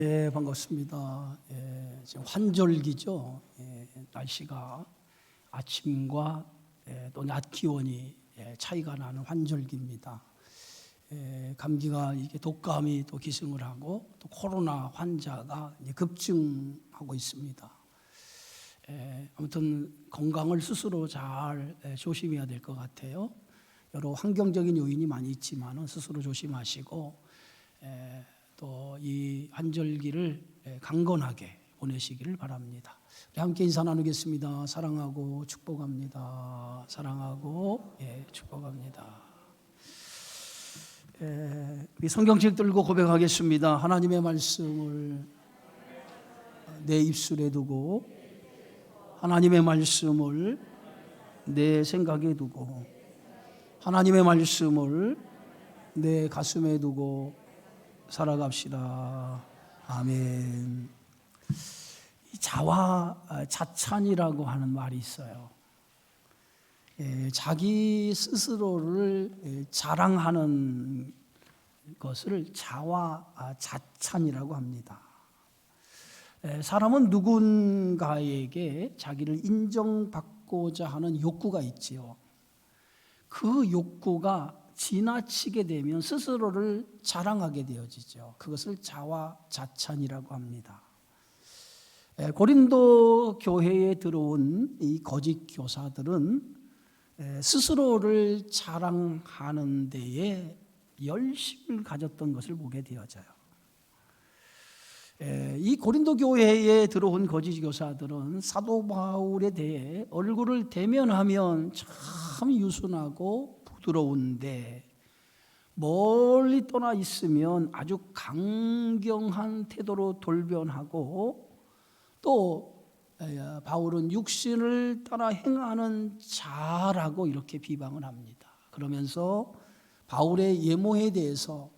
반갑습니다. 지금 환절기죠. 날씨가 아침과 또 낮 기온이 차이가 나는 환절기입니다. 감기가 이게 독감이 또 기승을 하고 또 코로나 환자가 이제 급증하고 있습니다. 아무튼 건강을 스스로 잘 조심해야 될 것 같아요. 여러 환경적인 요인이 많이 있지만 스스로 조심하시고 또 이 환절기를 강건하게 보내시기를 바랍니다. 함께 인사 나누겠습니다. 사랑하고 축복합니다. 사랑하고 축복합니다. 우리 성경책 들고 고백하겠습니다. 하나님의 말씀을 내 입술에 두고 하나님의 말씀을 내 생각에 두고 하나님의 말씀을 내 가슴에 두고 살아갑시다. 아멘. 자화자찬이라고 하는 말이 있어요. 자기 스스로를 자랑하는 것을 자화자찬이라고 합니다. 사람은 누군가에게 자기를 인정받고자 하는 욕구가 있지요. 그 욕구가 지나치게 되면 스스로를 자랑하게 되어지죠. 그것을 자화자찬이라고 합니다. 고린도 교회에 들어온 이 거짓 교사들은 스스로를 자랑하는 데에 열심을 가졌던 것을 보게 되어져요. 이 고린도 교회에 들어온 거짓 교사들은 사도 바울에 대해 얼굴을 대면하면 참 유순하고 부드러운데 멀리 떠나 있으면 아주 강경한 태도로 돌변하고 또 바울은 육신을 따라 행하는 자라고 이렇게 비방을 합니다. 그러면서 바울의 예모에 대해서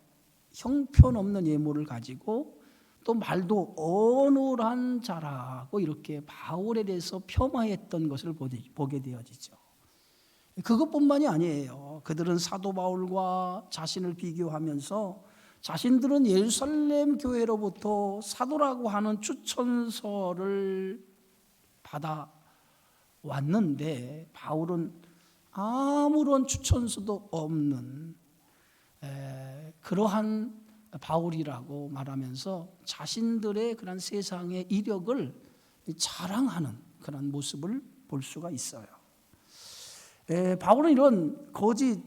형편없는 예모를 가지고 또 말도 어눌한 자라고 이렇게 바울에 대해서 폄하했던 것을 보게 되어지죠. 그것뿐만이 아니에요. 그들은 사도 바울과 자신을 비교하면서 자신들은 예루살렘 교회로부터 사도라고 하는 추천서를 받아 왔는데 바울은 아무런 추천서도 없는 그러한 바울이라고 말하면서 자신들의 그런 세상의 이력을 자랑하는 그런 모습을 볼 수가 있어요. 바울은 이런 거짓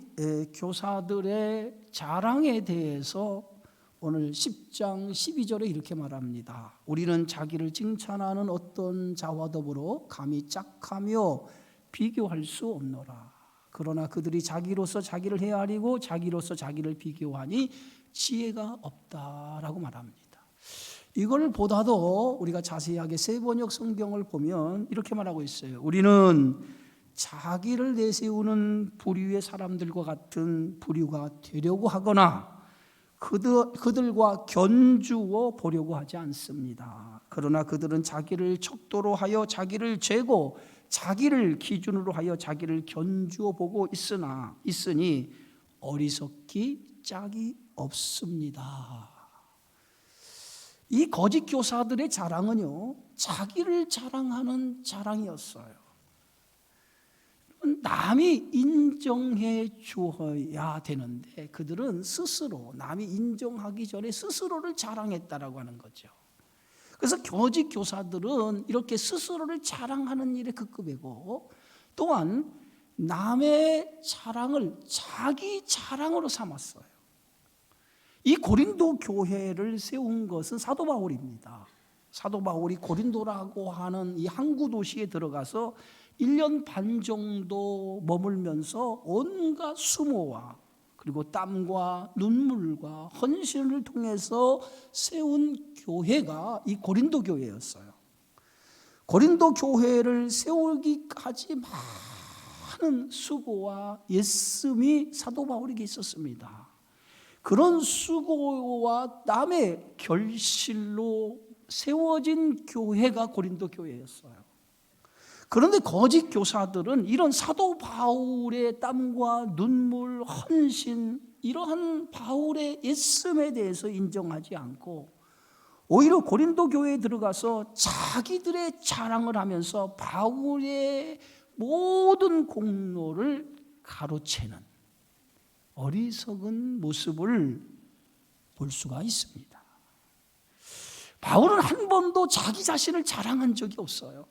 교사들의 자랑에 대해서 오늘 10장 12절에 이렇게 말합니다. 우리는 자기를 칭찬하는 어떤 자와 더불어 감히 짝하며 비교할 수 없노라. 그러나 그들이 자기로서 자기를 헤아리고 자기로서 자기를 비교하니 지혜가 없다라고 말합니다. 이걸 보다도 우리가 자세하게 세번역 성경을 보면 이렇게 말하고 있어요. 우리는 자기를 내세우는 부류의 사람들과 같은 부류가 되려고 하거나 그들과 견주어 보려고 하지 않습니다. 그러나 그들은 자기를 척도로 하여 자기를 재고 자기를 기준으로 하여 자기를 견주어 보고 있으니 어리석기 짝이 없습니다. 이 거짓 교사들의 자랑은요, 자기를 자랑하는 자랑이었어요. 남이 인정해 주어야 되는데 그들은 스스로 남이 인정하기 전에 스스로를 자랑했다라고 하는 거죠. 그래서 거짓 교사들은 이렇게 스스로를 자랑하는 일에 급급하고 또한 남의 자랑을 자기 자랑으로 삼았어요. 이 고린도 교회를 세운 것은 사도 바울입니다. 사도 바울이 고린도라고 하는 이 항구 도시에 들어가서 1년 반 정도 머물면서 온갖 수모와 그리고 땀과 눈물과 헌신을 통해서 세운 교회가 이 고린도 교회였어요. 고린도 교회를 세우기까지 많은 수고와 애씀이 사도 바울에게 있었습니다. 그런 수고와 땀의 결실로 세워진 교회가 고린도 교회였어요. 그런데 거짓 교사들은 이런 사도 바울의 땀과 눈물, 헌신, 이러한 바울의 애씀에 대해서 인정하지 않고 오히려 고린도 교회에 들어가서 자기들의 자랑을 하면서 바울의 모든 공로를 가로채는 어리석은 모습을 볼 수가 있습니다. 바울은 한 번도 자기 자신을 자랑한 적이 없어요.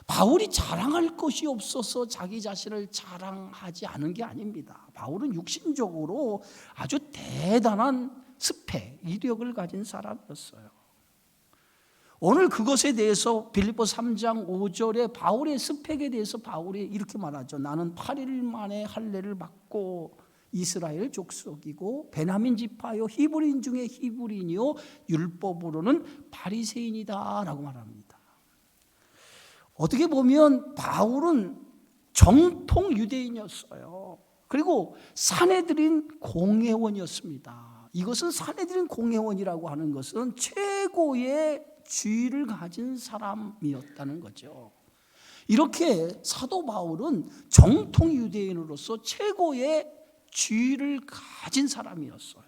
바울이 자랑할 것이 없어서 자기 자신을 자랑하지 않은 게 아닙니다. 바울은 육신적으로 아주 대단한 스펙, 이력을 가진 사람이었어요. 오늘 그것에 대해서 빌립보 3장 5절에 바울의 스펙에 대해서 바울이 이렇게 말하죠. 나는 8일 만에 할례를 받고 이스라엘 족속이고 베냐민 지파요 히브리인 중에 히브리인이요 율법으로는 바리새인이다 라고 말합니다. 어떻게 보면 바울은 정통 유대인이었어요. 그리고 산헤드린 공회원이었습니다. 이것은 산헤드린 공회원이라고 하는 것은 최고의 지위를 가진 사람이었다는 거죠. 이렇게 사도 바울은 정통 유대인으로서 최고의 지위를 가진 사람이었어요.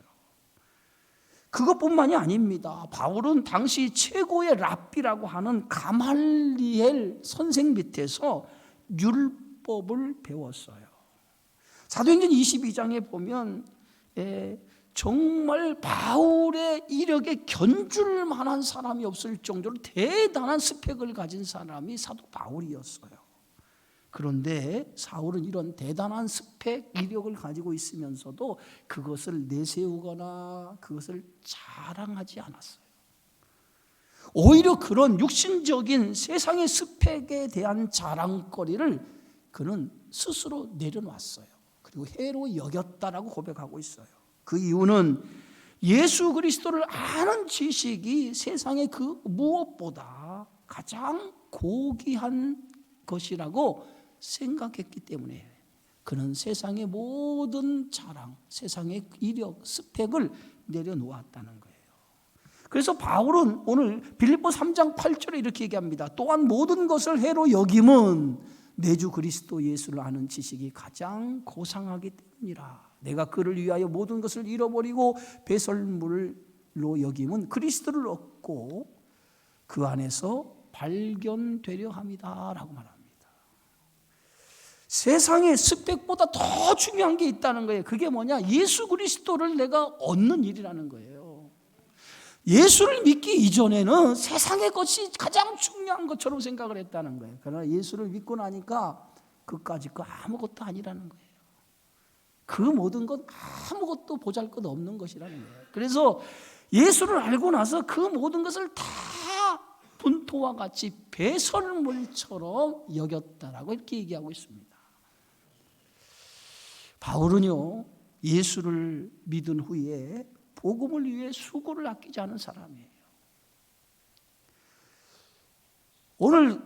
그것뿐만이 아닙니다. 바울은 당시 최고의 랍비라고 하는 가말리엘 선생 밑에서 율법을 배웠어요. 사도행전 22장에 보면 정말 바울의 이력에 견줄 만한 사람이 없을 정도로 대단한 스펙을 가진 사람이 사도 바울이었어요. 그런데 사울은 이런 대단한 스펙, 이력을 가지고 있으면서도 그것을 내세우거나 그것을 자랑하지 않았어요. 오히려 그런 육신적인 세상의 스펙에 대한 자랑거리를 그는 스스로 내려놨어요. 그리고 해로 여겼다라고 고백하고 있어요. 그 이유는 예수 그리스도를 아는 지식이 세상의 그 무엇보다 가장 고귀한 것이라고 생각했기 때문에 그는 세상의 모든 자랑, 세상의 이력, 스펙을 내려놓았다는 거예요. 그래서 바울은 오늘 빌립보 3장 8절에 이렇게 얘기합니다. 또한 모든 것을 해로 여김은 내 주 그리스도 예수를 아는 지식이 가장 고상하기 때문이라. 내가 그를 위하여 모든 것을 잃어버리고 배설물로 여김은 그리스도를 얻고 그 안에서 발견되려 함이다 라고 말합니다. 세상의 스펙보다 더 중요한 게 있다는 거예요. 그게 뭐냐? 예수 그리스도를 내가 얻는 일이라는 거예요. 예수를 믿기 이전에는 세상의 것이 가장 중요한 것처럼 생각을 했다는 거예요. 그러나 예수를 믿고 나니까 그까짓 거 아무것도 아니라는 거예요. 그 모든 건 아무것도 보잘것 없는 것이라는 거예요. 그래서 예수를 알고 나서 그 모든 것을 다 분토와 같이 배설물처럼 여겼다라고 이렇게 얘기하고 있습니다. 바울은요, 예수를 믿은 후에 복음을 위해 수고를 아끼지 않은 사람이에요. 오늘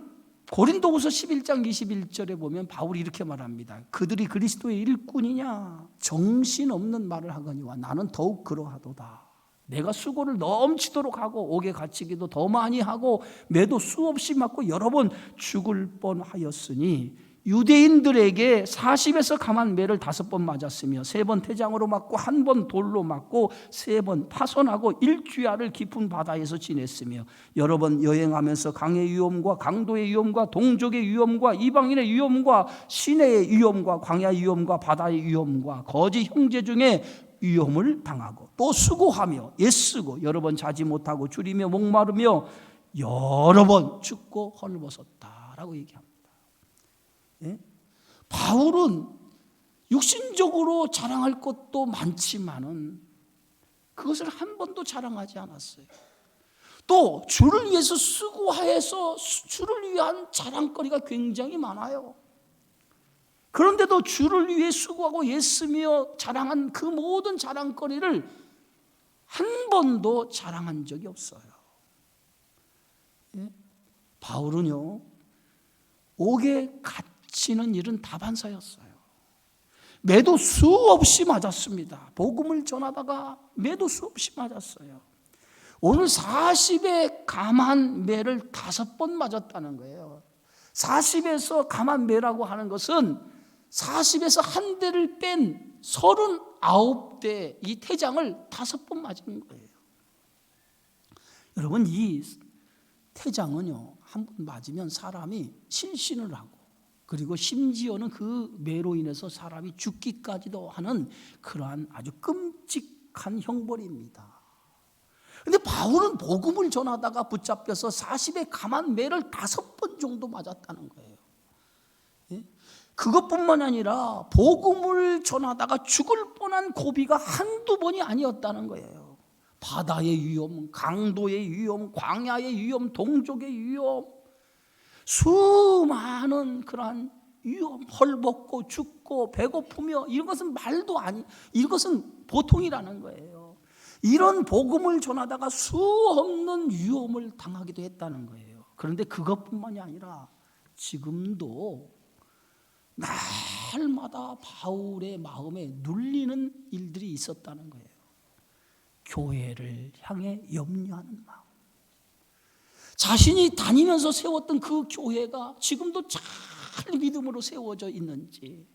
고린도후서 11장 21절에 보면 바울이 이렇게 말합니다. 그들이 그리스도의 일꾼이냐 정신없는 말을 하거니와 나는 더욱 그러하도다. 내가 수고를 넘치도록 하고 옥에 갇히기도 더 많이 하고 매도 수없이 맞고 여러 번 죽을 뻔하였으니 유대인들에게 40에서 감한 매를 5번 맞았으며 3번 태장으로 맞고 1번 돌로 맞고 3번 파손하고 일주야를 깊은 바다에서 지냈으며 여러 번 여행하면서 강의 위험과 강도의 위험과 동족의 위험과 이방인의 위험과 시내의 위험과 광야의 위험과 바다의 위험과 거짓 형제 중에 위험을 당하고 또 수고하며 애쓰고 여러 번 자지 못하고 줄이며 목마르며 여러 번 죽고 헐벗었다라고 얘기합니다. 예? 바울은 육신적으로 자랑할 것도 많지만은 그것을 한 번도 자랑하지 않았어요. 또 주를 위해서 수고해서 주를 위한 자랑거리가 굉장히 많아요. 그런데도 주를 위해 수고하고 애쓰며 자랑한 그 모든 자랑거리를 한 번도 자랑한 적이 없어요. 예? 바울은요, 옥에 갇히는 일은 다반사였어요. 매도 수없이 맞았습니다. 복음을 전하다가 매도 수없이 맞았어요. 오늘 40에 감한 매를 5번 맞았다는 거예요. 40에서 감한 매라고 하는 것은 40에서 한 대를 뺀 39대 이 태장을 5번 맞은 거예요. 여러분, 이 태장은요, 한 번 맞으면 사람이 실신을 하고, 그리고 심지어는 그 매로 인해서 사람이 죽기까지도 하는 그러한 아주 끔찍한 형벌입니다. 근데 바울은 복음을 전하다가 붙잡혀서 40의 감한 매를 5번 정도 맞았다는 거예요. 그것뿐만 아니라 복음을 전하다가 죽을 뻔한 고비가 한두 번이 아니었다는 거예요. 바다의 위험, 강도의 위험, 광야의 위험, 동족의 위험, 수많은 그러한 위험, 헐벗고 죽고 배고프며, 이런 것은 말도 아니, 이것은 보통이라는 거예요. 이런 복음을 전하다가 수 없는 위험을 당하기도 했다는 거예요. 그런데 그것뿐만이 아니라 지금도 날마다 바울의 마음에 눌리는 일들이 있었다는 거예요. 교회를 향해 염려하는 마음, 자신이 다니면서 세웠던 그 교회가 지금도 잘 믿음으로 세워져 있는지,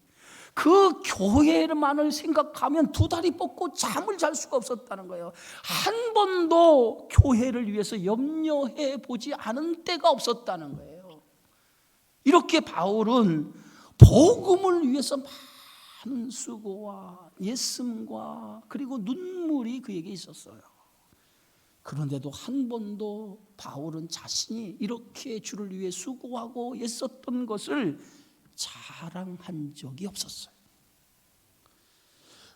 그 교회만을 생각하면 두 다리 뻗고 잠을 잘 수가 없었다는 거예요. 한 번도 교회를 위해서 염려해 보지 않은 때가 없었다는 거예요. 이렇게 바울은 복음을 위해서 많은 수고와 예씀과 그리고 눈물이 그에게 있었어요. 그런데도 한 번도 바울은 자신이 이렇게 주를 위해 수고하고 애썼던 것을 자랑한 적이 없었어요.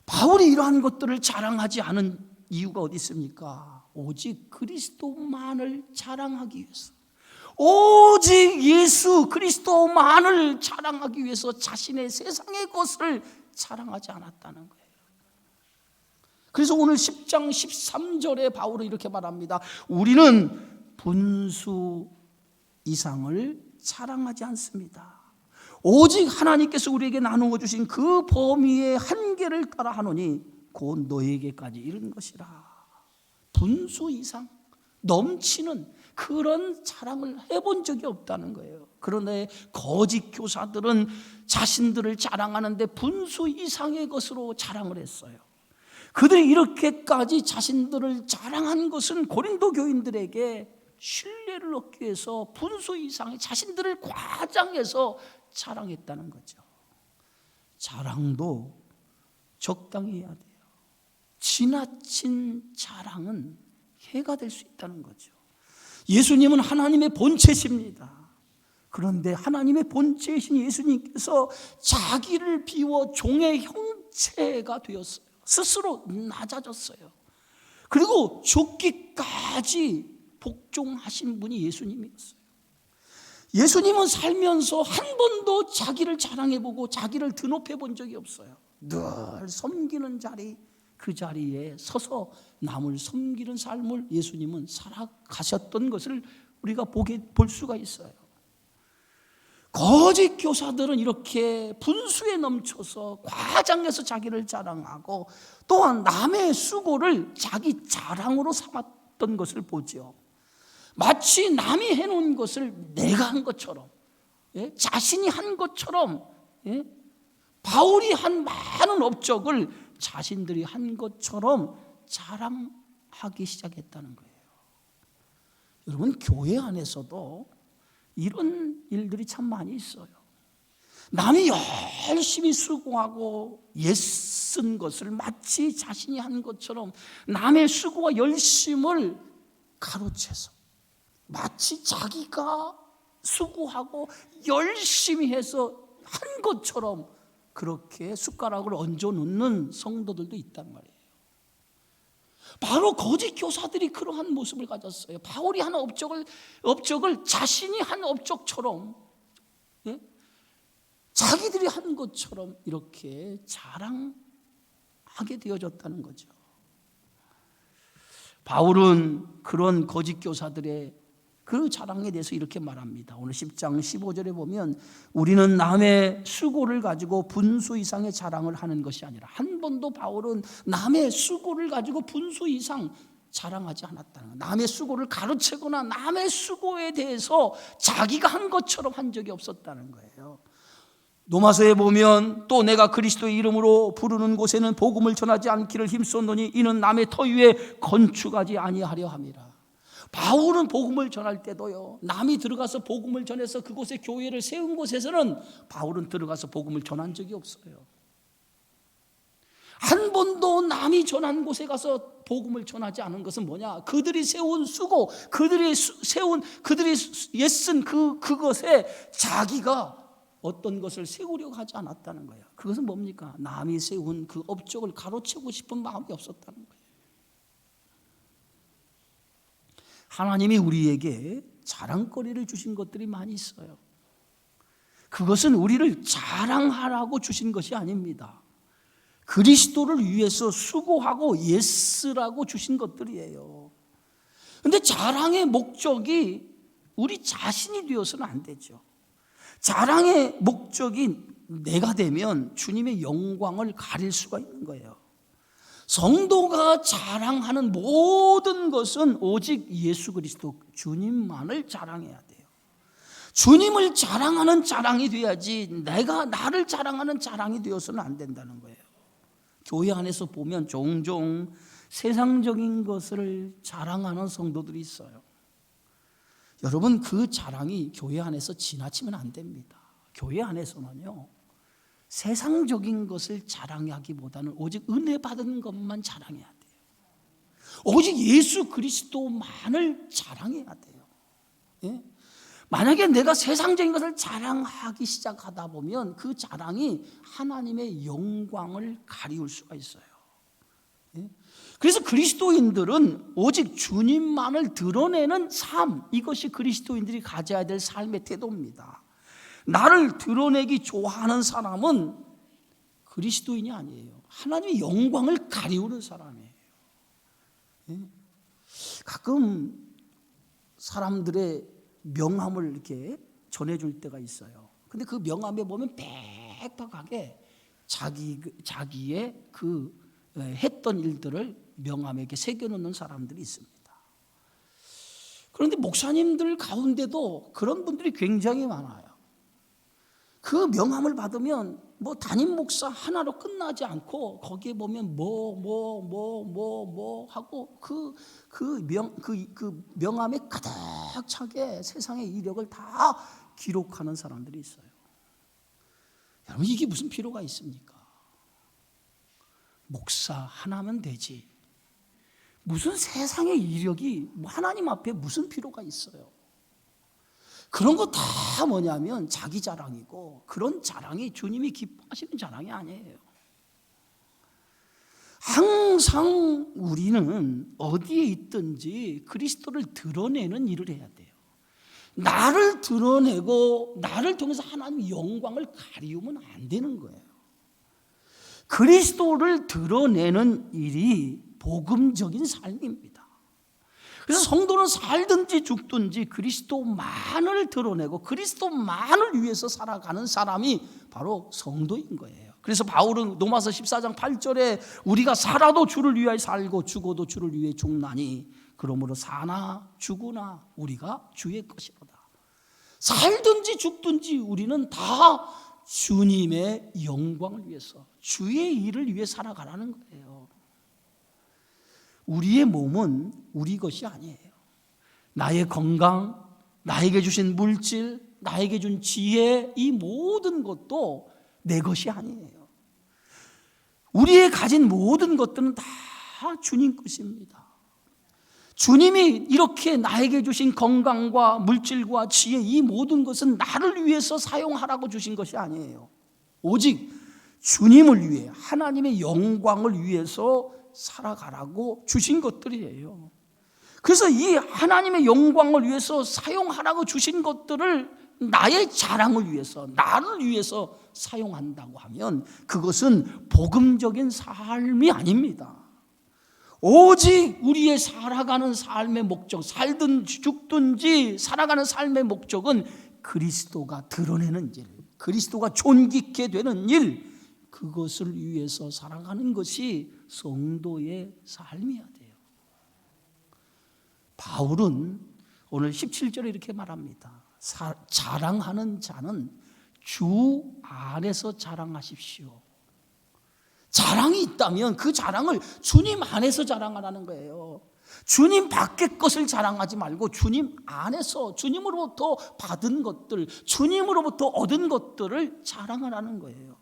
바울이 이러한 것들을 자랑하지 않은 이유가 어디 있습니까? 오직 그리스도만을 자랑하기 위해서, 오직 예수 그리스도만을 자랑하기 위해서 자신의 세상의 것을 자랑하지 않았다는 거예요. 그래서 오늘 10장 13절에 바울은 이렇게 말합니다. 우리는 분수 이상을 자랑하지 않습니다. 오직 하나님께서 우리에게 나누어 주신 그 범위의 한계를 따라 하노니 곧 너에게까지 이른 것이라. 분수 이상 넘치는 그런 자랑을 해본 적이 없다는 거예요. 그런데 거짓 교사들은 자신들을 자랑하는데 분수 이상의 것으로 자랑을 했어요. 그들이 이렇게까지 자신들을 자랑한 것은 고린도 교인들에게 신뢰를 얻기 위해서 분수 이상의 자신들을 과장해서 자랑했다는 거죠. 자랑도 적당히 해야 돼요. 지나친 자랑은 해가 될 수 있다는 거죠. 예수님은 하나님의 본체십니다. 그런데 하나님의 본체이신 예수님께서 자기를 비워 종의 형체가 되었어요. 스스로 낮아졌어요. 그리고 죽기까지 복종하신 분이 예수님이었어요. 예수님은 살면서 한 번도 자기를 자랑해보고 자기를 드높여 본 적이 없어요. 늘 섬기는 자리, 그 자리에 서서 남을 섬기는 삶을 예수님은 살아가셨던 것을 우리가 볼 수가 있어요. 거짓 교사들은 이렇게 분수에 넘쳐서 과장해서 자기를 자랑하고 또한 남의 수고를 자기 자랑으로 삼았던 것을 보죠. 마치 남이 해놓은 것을 내가 한 것처럼, 자신이 한 것처럼, 바울이 한 많은 업적을 자신들이 한 것처럼 자랑하기 시작했다는 거예요. 여러분, 교회 안에서도 이런 일들이 참 많이 있어요. 남이 열심히 수고하고 애쓴 것을 마치 자신이 한 것처럼 남의 수고와 열심을 가로채서 마치 자기가 수고하고 열심히 해서 한 것처럼 그렇게 숟가락을 얹어 놓는 성도들도 있단 말이에요. 바로 거짓 교사들이 그러한 모습을 가졌어요. 바울이 한 업적을 자신이 한 업적처럼, 자기들이 한 것처럼 이렇게 자랑하게 되어졌다는 거죠. 바울은 그런 거짓 교사들의 그 자랑에 대해서 이렇게 말합니다. 오늘 10장 15절에 보면 우리는 남의 수고를 가지고 분수 이상의 자랑을 하는 것이 아니라, 한 번도 바울은 남의 수고를 가지고 분수 이상 자랑하지 않았다는 거예요. 남의 수고를 가로채거나 남의 수고에 대해서 자기가 한 것처럼 한 적이 없었다는 거예요. 로마서에 보면 또 내가 그리스도의 이름으로 부르는 곳에는 복음을 전하지 않기를 힘썼노니 이는 남의 터 위에 건축하지 아니하려 함이라. 바울은 복음을 전할 때도요, 남이 들어가서 복음을 전해서 그곳에 교회를 세운 곳에서는 바울은 들어가서 복음을 전한 적이 없어요. 한 번도 남이 전한 곳에 가서 복음을 전하지 않은 것은 뭐냐? 그들이 세운 수고, 그들이 애쓴 그것에 자기가 어떤 것을 세우려고 하지 않았다는 거예요. 그것은 뭡니까? 남이 세운 그 업적을 가로채고 싶은 마음이 없었다는 거예요. 하나님이 우리에게 자랑거리를 주신 것들이 많이 있어요. 그것은 우리를 자랑하라고 주신 것이 아닙니다. 그리스도를 위해서 수고하고 애쓰라고 주신 것들이에요. 그런데 자랑의 목적이 우리 자신이 되어서는 안 되죠. 자랑의 목적이 내가 되면 주님의 영광을 가릴 수가 있는 거예요. 성도가 자랑하는 모든 것은 오직 예수 그리스도 주님만을 자랑해야 돼요. 주님을 자랑하는 자랑이 돼야지 내가 나를 자랑하는 자랑이 되어서는 안 된다는 거예요. 교회 안에서 보면 종종 세상적인 것을 자랑하는 성도들이 있어요. 여러분, 그 자랑이 교회 안에서 지나치면 안 됩니다. 교회 안에서는요, 세상적인 것을 자랑하기보다는 오직 은혜 받은 것만 자랑해야 돼요. 오직 예수 그리스도만을 자랑해야 돼요. 예? 만약에 내가 세상적인 것을 자랑하기 시작하다 보면 그 자랑이 하나님의 영광을 가리울 수가 있어요. 예? 그래서 그리스도인들은 오직 주님만을 드러내는 삶, 이것이 그리스도인들이 가져야 될 삶의 태도입니다. 나를 드러내기 좋아하는 사람은 그리스도인이 아니에요. 하나님의 영광을 가리우는 사람이에요. 예? 가끔 사람들의 명함을 이렇게 전해줄 때가 있어요. 근데 그 명함에 보면 빽빽하게 자기의 그 했던 일들을 명함에 이렇게 새겨놓는 사람들이 있습니다. 그런데 목사님들 가운데도 그런 분들이 굉장히 많아요. 그 명함을 받으면 뭐 담임 목사 하나로 끝나지 않고 거기에 보면 뭐 하고 그 명함에 가득 차게 세상의 이력을 다 기록하는 사람들이 있어요. 여러분, 이게 무슨 필요가 있습니까? 목사 하나면 되지. 무슨 세상의 이력이 하나님 앞에 무슨 필요가 있어요? 그런 거 다 뭐냐면 자기 자랑이고, 그런 자랑이 주님이 기뻐하시는 자랑이 아니에요. 항상 우리는 어디에 있든지 그리스도를 드러내는 일을 해야 돼요. 나를 드러내고 나를 통해서 하나님의 영광을 가리우면 안 되는 거예요. 그리스도를 드러내는 일이 복음적인 삶입니다. 그래서 성도는 살든지 죽든지 그리스도만을 드러내고 그리스도만을 위해서 살아가는 사람이 바로 성도인 거예요. 그래서 바울은 로마서 14장 8절에 우리가 살아도 주를 위하여 살고 죽어도 주를 위해 죽나니 그러므로 사나 죽으나 우리가 주의 것이로다. 살든지 죽든지 우리는 다 주님의 영광을 위해서, 주의 일을 위해 살아가라는 거예요. 우리의 몸은 우리 것이 아니에요. 나의 건강, 나에게 주신 물질, 나에게 준 지혜, 이 모든 것도 내 것이 아니에요. 우리의 가진 모든 것들은 다 주님 것입니다. 주님이 이렇게 나에게 주신 건강과 물질과 지혜, 이 모든 것은 나를 위해서 사용하라고 주신 것이 아니에요. 오직 주님을 위해, 하나님의 영광을 위해서 살아가라고 주신 것들이에요. 그래서 이 하나님의 영광을 위해서 사용하라고 주신 것들을 나의 자랑을 위해서, 나를 위해서 사용한다고 하면 그것은 복음적인 삶이 아닙니다. 오직 우리의 살아가는 삶의 목적, 살든지 죽든지 살아가는 삶의 목적은 그리스도가 드러내는 일, 그리스도가 존귀케 되는 일, 그것을 위해서 살아가는 것이 성도의 삶이어야 돼요. 바울은 오늘 17절에 이렇게 말합니다. 자랑하는 자는 주 안에서 자랑하십시오. 자랑이 있다면 그 자랑을 주님 안에서 자랑하라는 거예요. 주님 밖의 것을 자랑하지 말고 주님 안에서 주님으로부터 받은 것들, 주님으로부터 얻은 것들을 자랑하라는 거예요.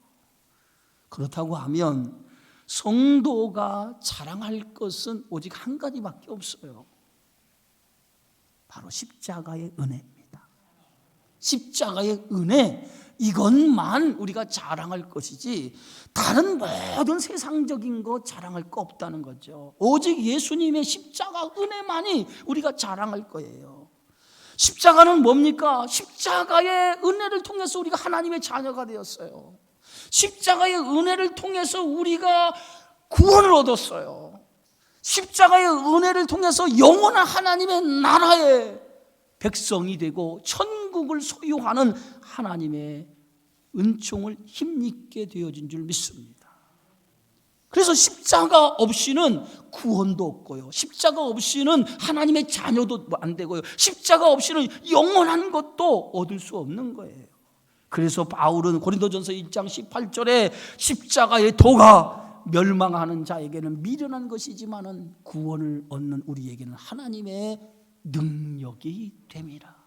그렇다고 하면 성도가 자랑할 것은 오직 한 가지밖에 없어요. 바로 십자가의 은혜입니다. 십자가의 은혜, 이것만 우리가 자랑할 것이지 다른 모든 세상적인 거 자랑할 거 없다는 거죠. 오직 예수님의 십자가 은혜만이 우리가 자랑할 거예요. 십자가는 뭡니까? 십자가의 은혜를 통해서 우리가 하나님의 자녀가 되었어요. 십자가의 은혜를 통해서 우리가 구원을 얻었어요. 십자가의 은혜를 통해서 영원한 하나님의 나라의 백성이 되고 천국을 소유하는 하나님의 은총을 힘입게 되어진 줄 믿습니다. 그래서 십자가 없이는 구원도 없고요, 십자가 없이는 하나님의 자녀도 안 되고요, 십자가 없이는 영원한 것도 얻을 수 없는 거예요. 그래서 바울은 고린도전서 1장 18절에 십자가의 도가 멸망하는 자에게는 미련한 것이지만은 구원을 얻는 우리에게는 하나님의 능력이 됨이라.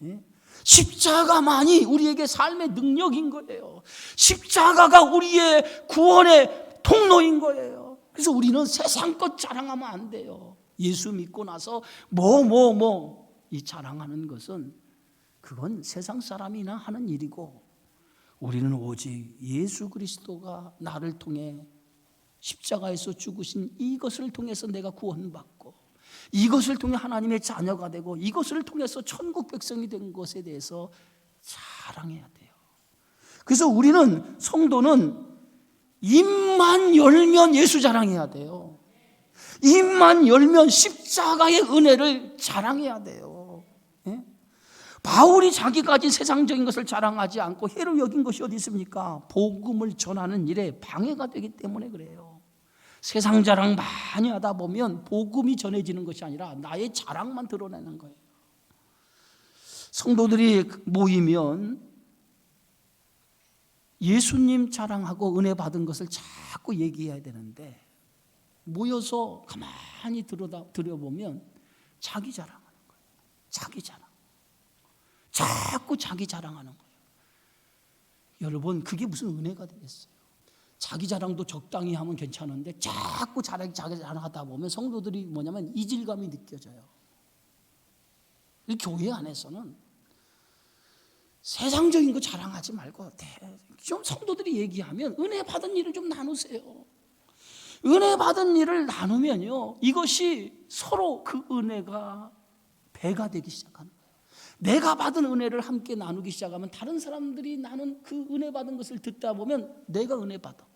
예? 십자가만이 우리에게 삶의 능력인 거예요. 십자가가 우리의 구원의 통로인 거예요. 그래서 우리는 세상 것 자랑하면 안 돼요. 예수 믿고 나서 이 자랑하는 것은 그건 세상 사람이나 하는 일이고, 우리는 오직 예수 그리스도가 나를 통해 십자가에서 죽으신 이것을 통해서 내가 구원받고, 이것을 통해 하나님의 자녀가 되고, 이것을 통해서 천국 백성이 된 것에 대해서 자랑해야 돼요. 그래서 우리는, 성도는 입만 열면 예수 자랑해야 돼요. 입만 열면 십자가의 은혜를 자랑해야 돼요. 예? 바울이 자기가 가진 세상적인 것을 자랑하지 않고 해로 여긴 것이 어디 있습니까? 복음을 전하는 일에 방해가 되기 때문에 그래요. 세상 자랑 많이 하다 보면 복음이 전해지는 것이 아니라 나의 자랑만 드러내는 거예요. 성도들이 모이면 예수님 자랑하고 은혜 받은 것을 자꾸 얘기해야 되는데, 모여서 가만히 들여보면 자기 자랑하는 거예요. 자기 자랑. 자꾸 자기 자랑하는 거예요. 여러분, 그게 무슨 은혜가 되겠어요? 자기 자랑도 적당히 하면 괜찮은데 자꾸 자기 자랑하다 보면 성도들이 뭐냐면 이질감이 느껴져요. 이 교회 안에서는 세상적인 거 자랑하지 말고 좀 성도들이 얘기하면 은혜 받은 일을 좀 나누세요. 은혜 받은 일을 나누면요, 이것이 서로 그 은혜가 배가 되기 시작하는 거예요. 내가 받은 은혜를 함께 나누기 시작하면 다른 사람들이 나눈 그 은혜 받은 것을 듣다 보면 내가 은혜 받아.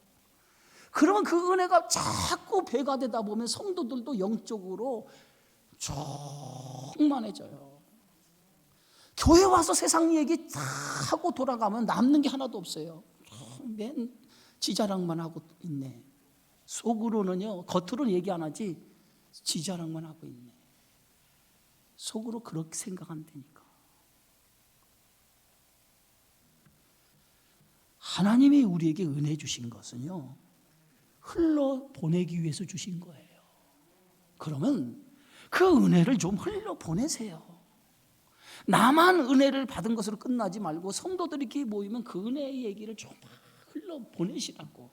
그러면 그 은혜가 자꾸 배가 되다 보면 성도들도 영적으로 충만해져요. 교회 와서 세상 얘기 다 하고 돌아가면 남는 게 하나도 없어요. 맨 지자랑만 하고 있네. 속으로는요, 겉으로는 얘기 안 하지 지자랑만 하고 있네. 속으로 그렇게 생각하면 되니까. 하나님이 우리에게 은혜 주신 것은요, 흘러 보내기 위해서 주신 거예요. 그러면 그 은혜를 좀 흘러 보내세요. 나만 은혜를 받은 것으로 끝나지 말고 성도들이 이렇게 모이면 그 은혜의 얘기를 좀 흘러 보내시라고.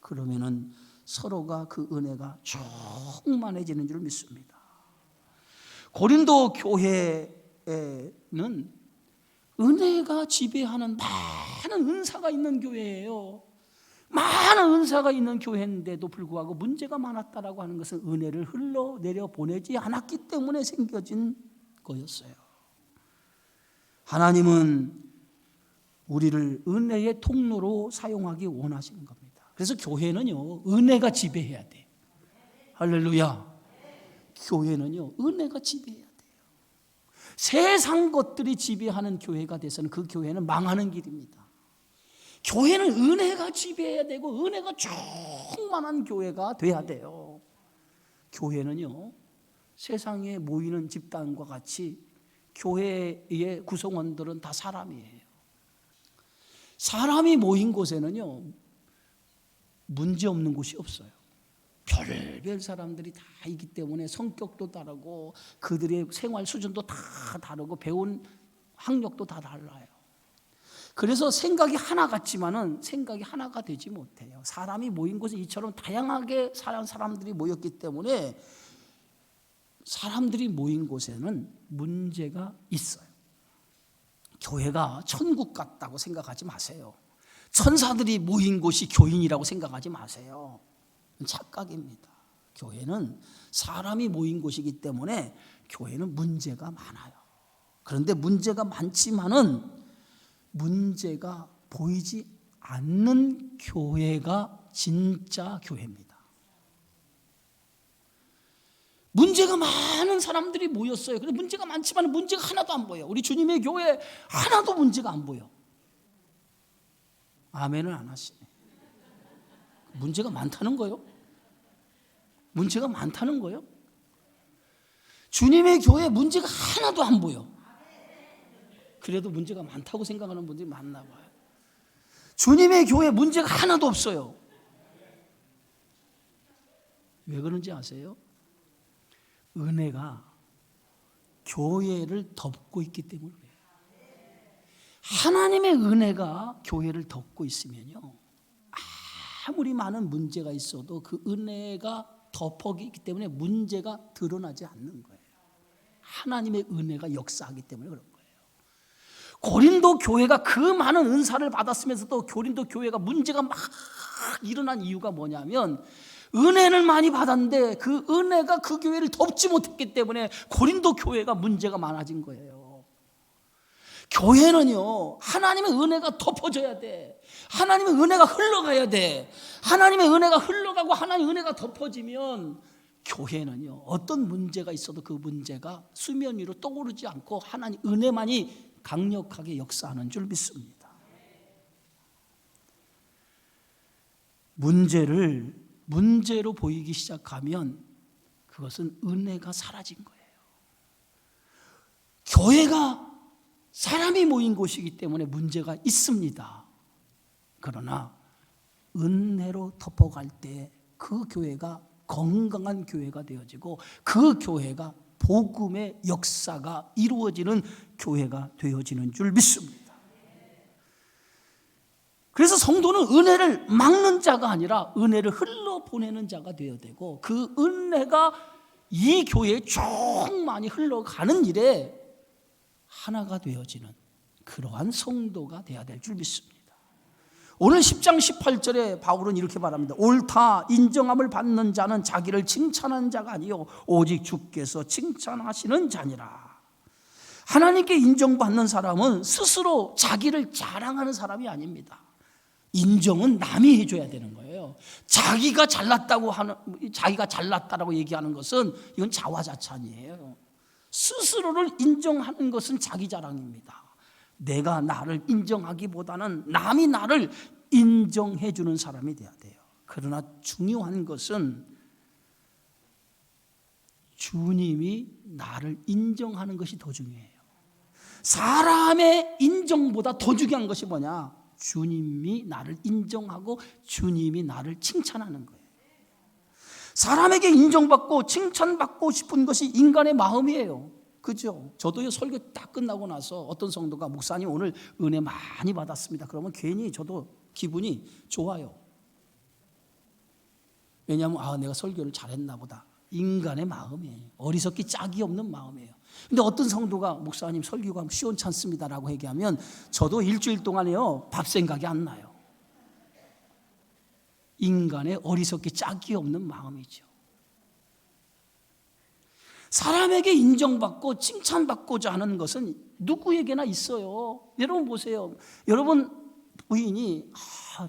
그러면은 서로가 그 은혜가 충만해지는 줄 믿습니다. 고린도 교회에는 은혜가 지배하는 많은 은사가 있는 교회예요. 많은 은사가 있는 교회인데도 불구하고 문제가 많았다라고 하는 것은 은혜를 흘러내려 보내지 않았기 때문에 생겨진 거였어요. 하나님은 우리를 은혜의 통로로 사용하기 원하시는 겁니다. 그래서 교회는요, 은혜가 지배해야 돼요. 할렐루야. 교회는요, 은혜가 지배해야 돼요. 세상 것들이 지배하는 교회가 돼서는 그 교회는 망하는 길입니다. 교회는 은혜가 지배해야 되고 은혜가 충만한 교회가 돼야 돼요. 교회는요, 세상에 모이는 집단과 같이 교회의 구성원들은 다 사람이에요. 사람이 모인 곳에는요, 문제 없는 곳이 없어요. 별별 사람들이 다 있기 때문에 성격도 다르고 그들의 생활 수준도 다 다르고 배운 학력도 다 달라요. 그래서 생각이 하나 같지만은 생각이 하나가 되지 못해요. 사람이 모인 곳은 이처럼 다양하게 사람들이 모였기 때문에 사람들이 모인 곳에는 문제가 있어요. 교회가 천국 같다고 생각하지 마세요. 천사들이 모인 곳이 교인이라고 생각하지 마세요. 착각입니다. 교회는 사람이 모인 곳이기 때문에 교회는 문제가 많아요. 그런데 문제가 많지만은 문제가 보이지 않는 교회가 진짜 교회입니다. 문제가 많은 사람들이 모였어요. 그런데 문제가 많지만 문제가 하나도 안 보여. 우리 주님의 교회 하나도 문제가 안 보여. 아멘을 안 하시네. 문제가 많다는 거요? 문제가 많다는 거요? 주님의 교회에 문제가 하나도 안 보여. 그래도 문제가 많다고 생각하는 분들이 많나 봐요. 주님의 교회에 문제가 하나도 없어요. 왜 그런지 아세요? 은혜가 교회를 덮고 있기 때문에 그래요. 하나님의 은혜가 교회를 덮고 있으면요, 아무리 많은 문제가 있어도 그 은혜가 덮어있기 때문에 문제가 드러나지 않는 거예요. 하나님의 은혜가 역사하기 때문에 그런 거예요. 고린도 교회가 그 많은 은사를 받았으면서도 고린도 교회가 문제가 막 일어난 이유가 뭐냐면 은혜를 많이 받았는데 그 은혜가 그 교회를 덮지 못했기 때문에 고린도 교회가 문제가 많아진 거예요. 교회는요, 하나님의 은혜가 덮어져야 돼. 하나님의 은혜가 흘러가야 돼. 하나님의 은혜가 흘러가고 하나님의 은혜가 덮어지면 교회는요, 어떤 문제가 있어도 그 문제가 수면 위로 떠오르지 않고 하나님 은혜만이 강력하게 역사하는 줄 믿습니다. 문제를 문제로 보이기 시작하면 그것은 은혜가 사라진 거예요. 교회가 사람이 모인 곳이기 때문에 문제가 있습니다. 그러나 은혜로 덮어갈 때 그 교회가 건강한 교회가 되어지고 그 교회가 복음의 역사가 이루어지는 교회가 되어지는 줄 믿습니다. 그래서 성도는 은혜를 막는 자가 아니라 은혜를 흘러보내는 자가 되어야 되고 그 은혜가 이 교회에 쭉 많이 흘러가는 일에 하나가 되어지는 그러한 성도가 되어야 될 줄 믿습니다. 오늘 10장 18절에 바울은 이렇게 말합니다. 옳다 인정함을 받는 자는 자기를 칭찬하는 자가 아니요 오직 주께서 칭찬하시는 자니라. 하나님께 인정받는 사람은 스스로 자기를 자랑하는 사람이 아닙니다. 인정은 남이 해줘야 되는 거예요. 자기가 잘났다라고 얘기하는 것은 이건 자화자찬이에요. 스스로를 인정하는 것은 자기 자랑입니다. 내가 나를 인정하기보다는 남이 나를 인정해 주는 사람이 돼야 돼요. 그러나 중요한 것은 주님이 나를 인정하는 것이 더 중요해요. 사람의 인정보다 더 중요한 것이 뭐냐? 주님이 나를 인정하고 주님이 나를 칭찬하는 거예요. 사람에게 인정받고 칭찬받고 싶은 것이 인간의 마음이에요. 그죠? 저도요, 설교 딱 끝나고 나서 어떤 성도가 목사님 오늘 은혜 많이 받았습니다. 그러면 괜히 저도 기분이 좋아요. 왜냐하면 내가 설교를 잘했나 보다. 인간의 마음이에요. 어리석기 짝이 없는 마음이에요. 근데 어떤 성도가 목사님 설교가 시원찮습니다라고 얘기하면 저도 일주일 동안에요 밥 생각이 안 나요. 인간의 어리석기 짝이 없는 마음이죠. 사람에게 인정받고 칭찬받고자 하는 것은 누구에게나 있어요. 여러분 보세요. 여러분 부인이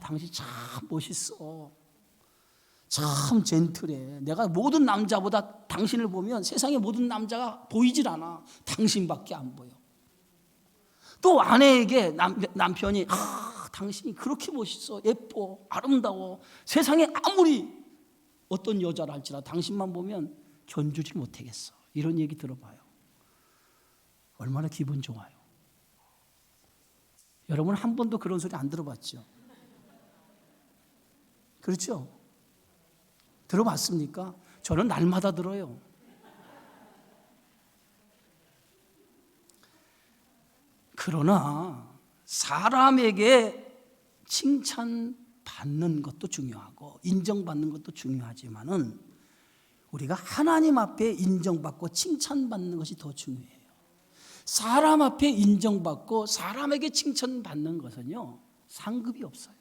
당신 참 멋있어. 참 젠틀해. 내가 모든 남자보다 당신을 보면 세상의 모든 남자가 보이질 않아. 당신밖에 안 보여. 또 아내에게 남편이 당신이 그렇게 멋있어. 예뻐. 아름다워. 세상에 아무리 어떤 여자를 할지라도 당신만 보면 견주지 못하겠어. 이런 얘기 들어봐요. 얼마나 기분 좋아요. 여러분 한 번도 그런 소리 안 들어봤죠? 그렇죠? 들어봤습니까? 저는 날마다 들어요. 그러나 사람에게 칭찬받는 것도 중요하고 인정받는 것도 중요하지만은 우리가 하나님 앞에 인정받고 칭찬받는 것이 더 중요해요. 사람 앞에 인정받고 사람에게 칭찬받는 것은요, 상급이 없어요.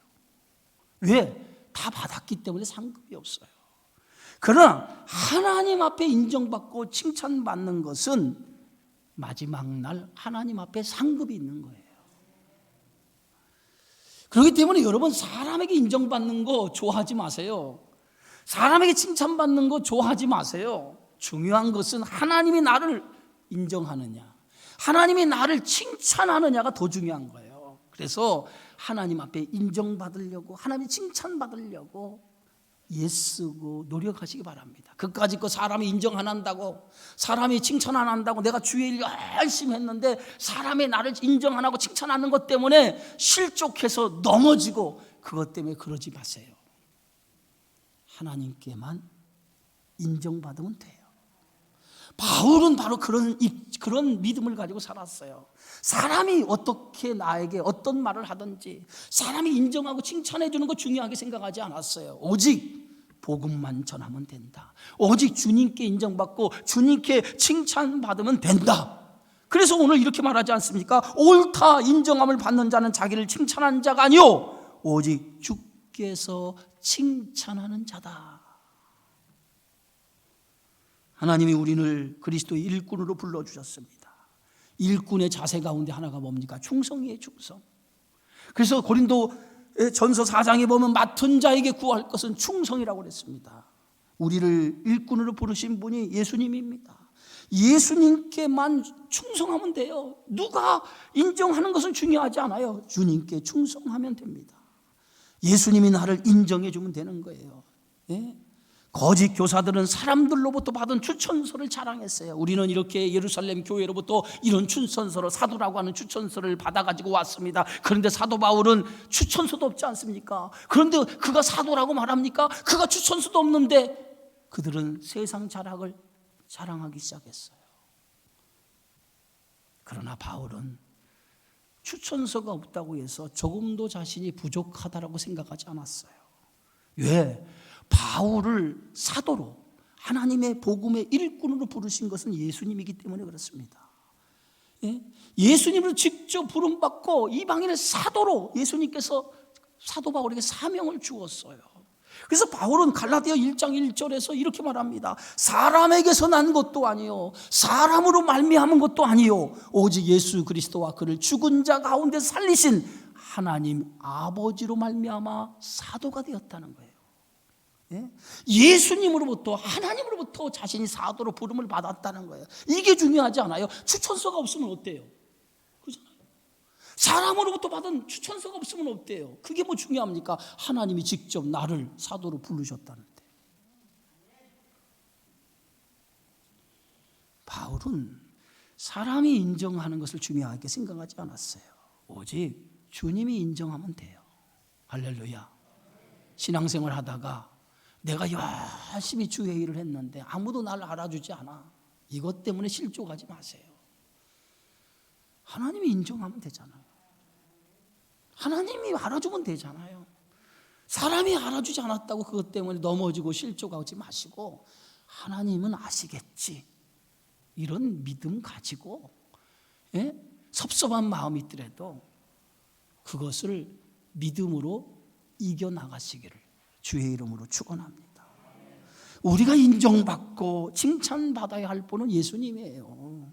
왜? 다 받았기 때문에 상급이 없어요. 그러나 하나님 앞에 인정받고 칭찬받는 것은 마지막 날 하나님 앞에 상급이 있는 거예요. 그렇기 때문에 여러분, 사람에게 인정받는 거 좋아하지 마세요. 사람에게 칭찬받는 거 좋아하지 마세요. 중요한 것은 하나님이 나를 인정하느냐, 하나님이 나를 칭찬하느냐가 더 중요한 거예요. 그래서 하나님 앞에 인정받으려고, 하나님 칭찬받으려고 애쓰고 노력하시기 바랍니다. 그까짓 거 사람이 인정 안 한다고, 사람이 칭찬 안 한다고, 내가 주의 일 열심히 했는데 사람이 나를 인정 안 하고 칭찬 안 하는 것 때문에 실족해서 넘어지고, 그것 때문에 그러지 마세요. 하나님께만 인정받으면 돼요. 바울은 바로 그런 믿음을 가지고 살았어요. 사람이 어떻게 나에게 어떤 말을 하든지 사람이 인정하고 칭찬해 주는 거 중요하게 생각하지 않았어요. 오직 복음만 전하면 된다. 오직 주님께 인정받고 주님께 칭찬받으면 된다. 그래서 오늘 이렇게 말하지 않습니까? 옳다 인정함을 받는 자는 자기를 칭찬하는 자가 아니요 오직 주께서 칭찬하는 자다. 하나님이 우리를 그리스도의 일꾼으로 불러주셨습니다. 일꾼의 자세 가운데 하나가 뭡니까? 충성이에요, 충성. 그래서 고린도 전서 4장에 보면 맡은 자에게 구할 것은 충성이라고 그랬습니다. 우리를 일꾼으로 부르신 분이 예수님입니다. 예수님께만 충성하면 돼요. 누가 인정하는 것은 중요하지 않아요. 주님께 충성하면 됩니다. 예수님이 나를 인정해 주면 되는 거예요. 예? 거짓 교사들은 사람들로부터 받은 추천서를 자랑했어요. 우리는 이렇게 예루살렘 교회로부터 이런 추천서를, 사도라고 하는 추천서를 받아가지고 왔습니다. 그런데 사도 바울은 추천서도 없지 않습니까? 그런데 그가 사도라고 말합니까? 그가 추천서도 없는데 그들은 세상 자랑을 자랑하기 시작했어요. 그러나 바울은 추천서가 없다고 해서 조금도 자신이 부족하다라고 생각하지 않았어요. 왜? 바울을 사도로, 하나님의 복음의 일꾼으로 부르신 것은 예수님이기 때문에 그렇습니다. 예? 예수님을 직접 부름받고 이방인의 사도로 예수님께서 사도 바울에게 사명을 주었어요. 그래서 바울은 갈라디아 1장 1절에서 이렇게 말합니다. 사람에게서 난 것도 아니요 사람으로 말미암은 것도 아니요 오직 예수 그리스도와 그를 죽은 자 가운데 살리신 하나님 아버지로 말미암아 사도가 되었다는 거예요. 예수님으로부터, 하나님으로부터 자신이 사도로 부름을 받았다는 거예요. 이게 중요하지 않아요? 추천서가 없으면 어때요? 그렇잖아요. 사람으로부터 받은 추천서가 없으면 어때요? 그게 뭐 중요합니까? 하나님이 직접 나를 사도로 부르셨다는데. 바울은 사람이 인정하는 것을 중요하게 생각하지 않았어요. 오직 주님이 인정하면 돼요. 할렐루야. 신앙생활 하다가 내가 열심히 주의 일을 했는데 아무도 나를 알아주지 않아. 이것 때문에 실족하지 마세요. 하나님이 인정하면 되잖아요. 하나님이 알아주면 되잖아요. 사람이 알아주지 않았다고 그것 때문에 넘어지고 실족하지 마시고 하나님은 아시겠지. 이런 믿음 가지고 섭섭한 마음이 있더라도 그것을 믿음으로 이겨나가시기를 주의 이름으로 축원합니다. 우리가 인정받고 칭찬받아야 할 분은 예수님이에요.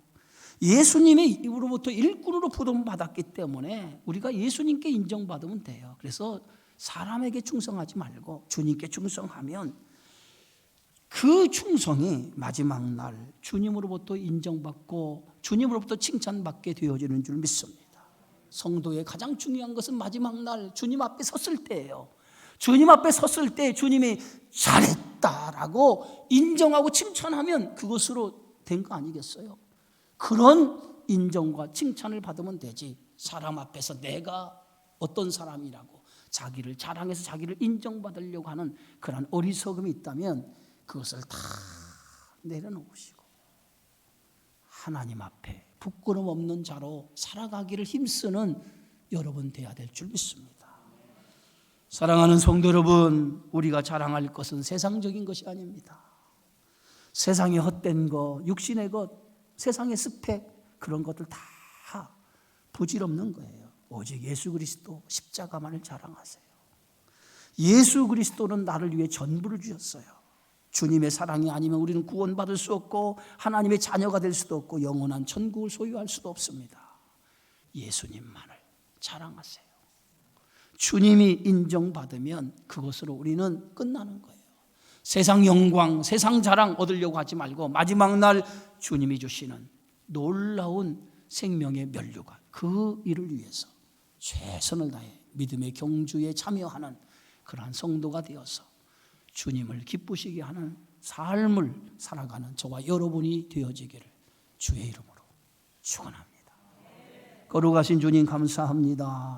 예수님의 입으로부터 일꾼으로 부름받았기 때문에 우리가 예수님께 인정받으면 돼요. 그래서 사람에게 충성하지 말고 주님께 충성하면 그 충성이 마지막 날 주님으로부터 인정받고 주님으로부터 칭찬받게 되어지는 줄 믿습니다. 성도의 가장 중요한 것은 마지막 날 주님 앞에 섰을 때예요. 주님 앞에 섰을 때 주님이 잘했다라고 인정하고 칭찬하면 그것으로 된 거 아니겠어요? 그런 인정과 칭찬을 받으면 되지. 사람 앞에서 내가 어떤 사람이라고 자기를 자랑해서 자기를 인정받으려고 하는 그런 어리석음이 있다면 그것을 다 내려놓으시고 하나님 앞에 부끄럼 없는 자로 살아가기를 힘쓰는 여러분 되어야 될 줄 믿습니다. 사랑하는 성도 여러분, 우리가 자랑할 것은 세상적인 것이 아닙니다. 세상의 헛된 것, 육신의 것, 세상의 스펙, 그런 것들 다 부질없는 거예요. 오직 예수 그리스도 십자가만을 자랑하세요. 예수 그리스도는 나를 위해 전부를 주셨어요. 주님의 사랑이 아니면 우리는 구원받을 수 없고 하나님의 자녀가 될 수도 없고 영원한 천국을 소유할 수도 없습니다. 예수님만을 자랑하세요. 주님이 인정받으면 그것으로 우리는 끝나는 거예요. 세상 영광, 세상 자랑 얻으려고 하지 말고 마지막 날 주님이 주시는 놀라운 생명의 면류관, 그 일을 위해서 최선을 다해 믿음의 경주에 참여하는 그러한 성도가 되어서 주님을 기쁘시게 하는 삶을 살아가는 저와 여러분이 되어지기를 주의 이름으로 축원합니다. 거룩하신 주님 감사합니다.